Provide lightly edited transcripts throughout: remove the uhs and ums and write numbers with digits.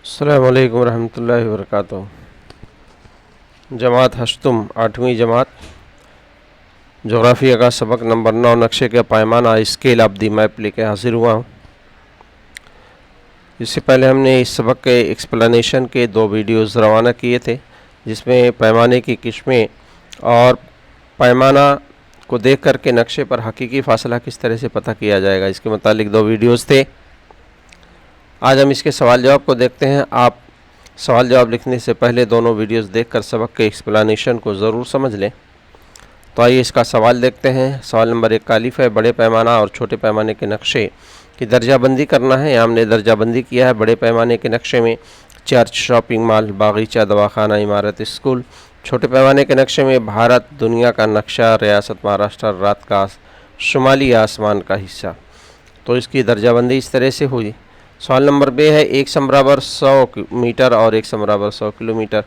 अस्सलामु अलैकुम रहमतुल्लाहि व बरकातुहू। जमात हश्तुम 8वीं जमात जोग्राफिया का सबक नंबर 9 नक्शे का पैमाना स्केल ऑफ दी मैप लेके हाजिर हुआ हूँ। इससे पहले हमने इस सबक के एक्सप्लेनेशन के 2 वीडियोस रवाना किए थे, जिसमें पैमाने की किस्में और पैमाना को देख करके नक्शे पर हकीकी फ़ासला किस तरह से पता किया जाएगा, इसके मुतालिक 2 वीडियोस थे। आज हम इसके सवाल जवाब को देखते हैं। आप सवाल जवाब लिखने से पहले दोनों वीडियोस देखकर सबक के एक्सप्लेनेशन को ज़रूर समझ लें। तो आइए इसका सवाल देखते हैं। सवाल नंबर 1 का अलिफ है, बड़े पैमाना और छोटे पैमाने के नक्शे की दर्जाबंदी करना है। यहाँ हमने दर्जाबंदी किया है। बड़े पैमाने के नक्शे में चर्च, शॉपिंग मॉल, बागीचा, दवाखाना, इमारत, स्कूल। छोटे पैमाने के नक्शे में भारत, दुनिया का नक्शा, रियासत महाराष्ट्र, रात का शुमाली आसमान का हिस्सा। तो इसकी दर्जाबंदी इस तरह से हुई। सवाल नंबर 2 है, 1 सम बराबर 100 मीटर और 1 सम बराबर 100 किलोमीटर।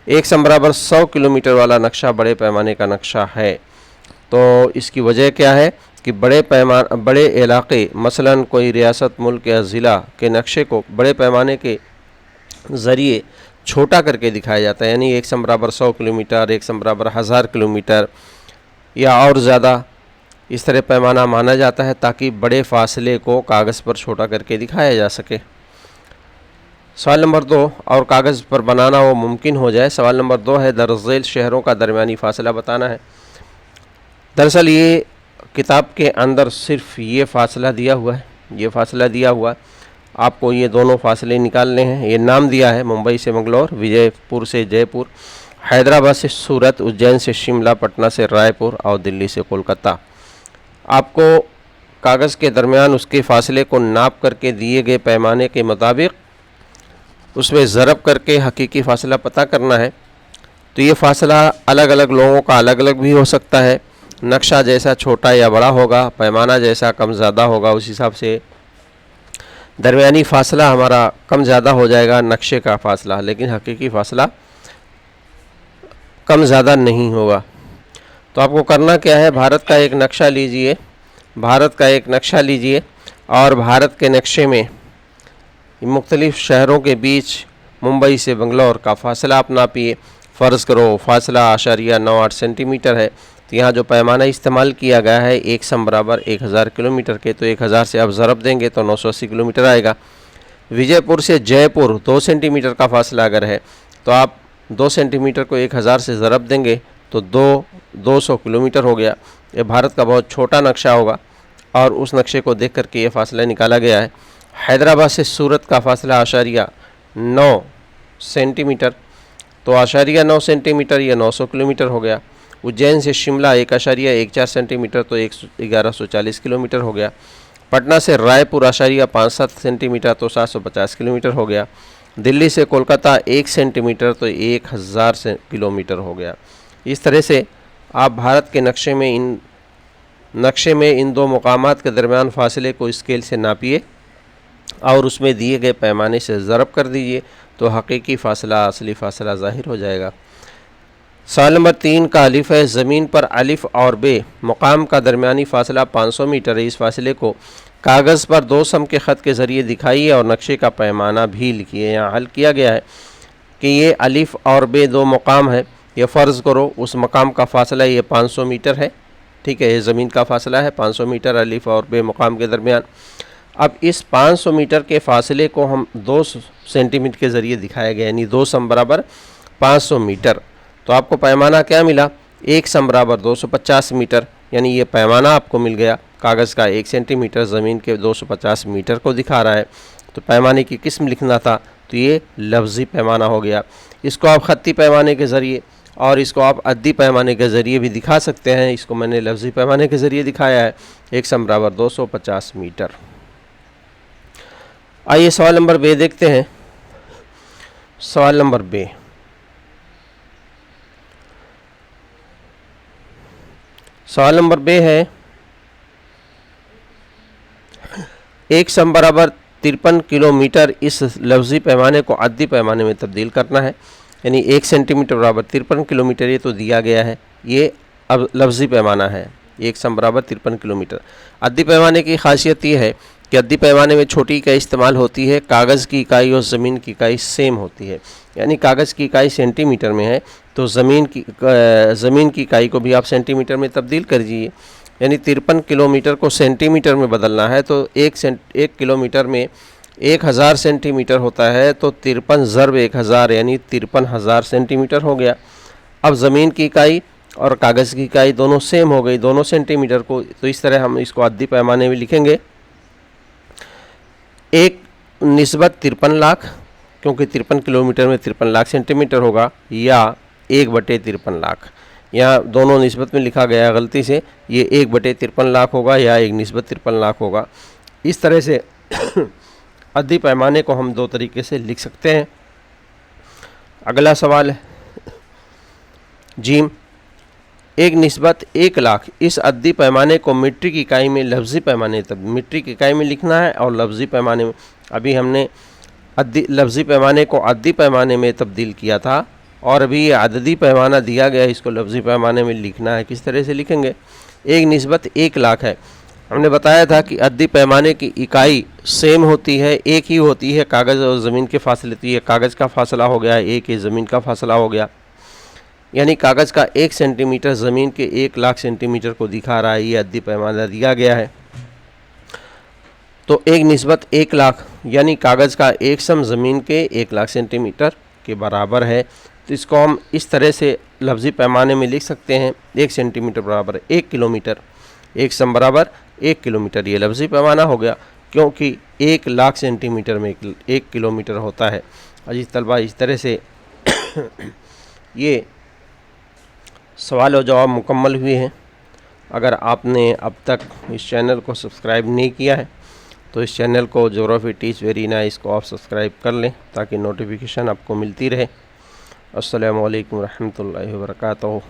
1 सम बराबर 100 किलोमीटर वाला नक्शा बड़े पैमाने का नक्शा है। तो इसकी वजह क्या है कि बड़े इलाके मसलन कोई रियासत, मुल्क या ज़िला के नक्शे को बड़े पैमाने के ज़रिए छोटा करके दिखाया जाता है। यानी 1 सम बराबर 100 किलोमीटर, 1 सम बराबर 1000 किलोमीटर या और ज़्यादा इस तरह पैमाना माना जाता है, ताकि बड़े फासले को कागज़ पर छोटा करके दिखाया जा सके। सवाल नंबर 2, और कागज़ पर बनाना वो मुमकिन हो जाए। सवाल नंबर 2 है, दरअसल शहरों का दरमियानी फ़ासला बताना है। दरअसल ये किताब के अंदर सिर्फ ये फ़ासला दिया हुआ है, ये फ़ासला दिया हुआ। आपको ये दोनों फासले निकालने हैं। ये नाम दिया है, मुंबई से मंगलौर, विजयपुर से जयपुर, हैदराबाद से सूरत, उज्जैन से शिमला, पटना से रायपुर और दिल्ली से कोलकाता। आपको कागज़ के दरमियान उसके फ़ासले को नाप करके दिए गए पैमाने के मुताबिक उसमें ज़रब करके हकीकी फ़ासला पता करना है। तो ये फ़ासला अलग अलग लोगों का अलग अलग भी हो सकता है। नक्शा जैसा छोटा या बड़ा होगा, पैमाना जैसा कम ज़्यादा होगा, उस हिसाब से दरमियानी फ़ासला हमारा कम ज़्यादा हो जाएगा नक्शे का फ़ासला, लेकिन हकीकी फ़ासला कम ज़्यादा नहीं होगा। तो आपको करना क्या है, भारत का एक नक्शा लीजिए, भारत का एक नक्शा लीजिए और भारत के नक्शे में मुख्तलिफ़ शहरों के बीच मुंबई से बंगलौर का फ़ासला आप नापिए। फ़र्ज़ करो फ़ासला 0.98 सेंटीमीटर है, तो यहाँ जो पैमाना इस्तेमाल किया गया है 1 सम बराबर 1000 किलोमीटर के, तो 1000 से आप ज़रब देंगे तो 980 किलोमीटर आएगा। विजयपुर से जयपुर 2 सेंटीमीटर का फ़ासला अगर है, तो आप 2 सेंटीमीटर को 1000 से ज़रब देंगे तो 200 किलोमीटर हो गया। ये भारत का बहुत छोटा नक्शा होगा और उस नक्शे को देख करके ये फ़ासला निकाला गया है। हैदराबाद से सूरत का फ़ासला 0.9 सेंटीमीटर, तो 0.9 सेंटीमीटर ये 900 किलोमीटर हो गया। उज्जैन से शिमला 1.14 सेंटीमीटर, तो 1140 किलोमीटर हो गया। पटना से रायपुर 0.57 सेंटीमीटर, तो 750 किलोमीटर हो गया। दिल्ली से कोलकाता 1 सेंटीमीटर, तो 1000 किलोमीटर हो गया। इस तरह से आप भारत के नक्शे में इन 2 मुकामात के दरमियान फ़ासले को स्केल से नापिए और उसमें दिए गए पैमाने से ज़रब कर दीजिए, तो हकीकी फ़ासला, असली फ़ासला ज़ाहिर हो जाएगा। सवाल नंबर 3 का अलिफ है, ज़मीन पर अलिफ और बे मुकाम का दरमियानी फ़ासला 500 मीटर है। इस फासले को कागज़ पर 2 सम के ख़त के ज़रिए दिखाइए और नक्शे का पैमाना भी लिखिए। यहाँ हल किया गया है कि ये अलिफ और बे 2 मुकाम है। ये फ़र्ज़ करो उस मकाम का फ़ासला ये 500 मीटर है, ठीक है, ये ज़मीन का फ़ासला है 500 मीटर अलिफ और बे मुकाम के दरमियान। अब इस 500 मीटर के फ़ासले को हम 2 सेंटीमीटर के ज़रिए दिखाया गया, यानी 2 सम बराबर 500 मीटर। तो आपको पैमाना क्या मिला, 1 सम बराबर 250 मीटर, यानी ये पैमाना आपको मिल गया। कागज़ का 1 सेंटीमीटर ज़मीन के 250 मीटर को दिखा रहा है। तो पैमाने की किस्म लिखना था, तो ये लफ्ज़ी पैमाना हो गया। इसको आप ख़त्ती पैमाने के ज़रिए और इसको आप अद्दी पैमाने के ज़रिए भी दिखा सकते हैं। इसको मैंने लफ्ज़ी पैमाने के ज़रिए दिखाया है, 1 सम बराबर 250 मीटर। आइए सवाल नंबर बे देखते हैं। सवाल नंबर बे, सवाल नंबर बे है, 1 सम बराबर 53 किलोमीटर। इस लफ्ज़ी पैमाने को अद्दी पैमाने में तब्दील करना है, यानी 1 सेंटीमीटर बराबर 53 किलोमीटर ये तो दिया गया है, ये अब लफ्ज़ी पैमाना है 1 सम बराबर 53 किलोमीटर। अद्दी पैमाने की खासियत ये है कि अद्दी पैमाने में छोटी इकाई इस्तेमाल होती है, कागज़ की इकाई और ज़मीन की इकाई सेम होती है। यानी कागज़ की इकाई सेंटीमीटर में है तो ज़मीन की इकाई को भी आप सेंटीमीटर में तब्दील कर दीजिए। यानी 53 किलोमीटर को सेंटीमीटर में बदलना है तो 1 किलोमीटर में 1000 सेंटीमीटर होता है, तो 53 ज़र्ब 1000 यानी 53,000 सेंटीमीटर हो गया। अब ज़मीन की इकाई और कागज़ की इकाई दोनों सेम हो गई, दोनों सेंटीमीटर को, तो इस तरह हम इसको अद्दी पैमाने में लिखेंगे 1/53 लाख, क्योंकि 53 किलोमीटर में 53 लाख सेंटीमीटर होगा, या 1/53 लाख। यहाँ दोनों निस्बत में लिखा गया गलती से, ये 1/53 लाख होगा या 1/53 लाख होगा। इस तरह से अद्दी पैमाने को हम दो तरीके से लिख सकते हैं। अगला सवाल है जीम, 1/1 लाख। इस अद्दी पैमाने को मीट्रिक इकाई में लफ्ज़ी पैमाने तब मीट्रिक इकाई में लिखना है और लफ्ज़ी पैमाने में, अभी हमने लफ्ज़ी पैमाने को अद्दी पैमाने में तब्दील किया था और अभी ये अददी पैमाना दिया गया है, इसको लफ्ज़ी पैमाने में लिखना है। किस तरह से लिखेंगे? 1/1 लाख है। हमने बताया था कि अद्दी पैमाने की इकाई सेम होती है, एक ही होती है, कागज़ और ज़मीन के फासले, तो ये कागज़ का फासला हो गया, एक ही ज़मीन का फासला हो गया। यानी कागज़ का 1 सेंटीमीटर ज़मीन के 1 लाख सेंटीमीटर को दिखा रहा है, ये अद्दी पैमाना दिया गया है। तो 1/1 लाख यानी कागज़ का 1 सम ज़मीन के 1 लाख सेंटीमीटर के बराबर है। तो इसको हम इस तरह से लफ्ज़ी पैमाने में लिख सकते हैं, 1 सेंटीमीटर बराबर 1 किलोमीटर, 1 सम बराबर 1 किलोमीटर। ये लफ्ज़ी पैमाना हो गया क्योंकि 1 लाख सेंटीमीटर में 1 किलोमीटर होता है। अजीज़ तलबा, इस तरह से ये सवाल और जवाब मुकम्मल हुए हैं। अगर आपने अब तक इस चैनल को सब्सक्राइब नहीं किया है तो इस चैनल को ज्योग्राफी टीच वेरी नाइस को आप सब्सक्राइब कर लें ताकि नोटिफिकेशन आपको मिलती रहे। अस्सलामु अलैकुम रहमतुल्लाहि व बरकातहू।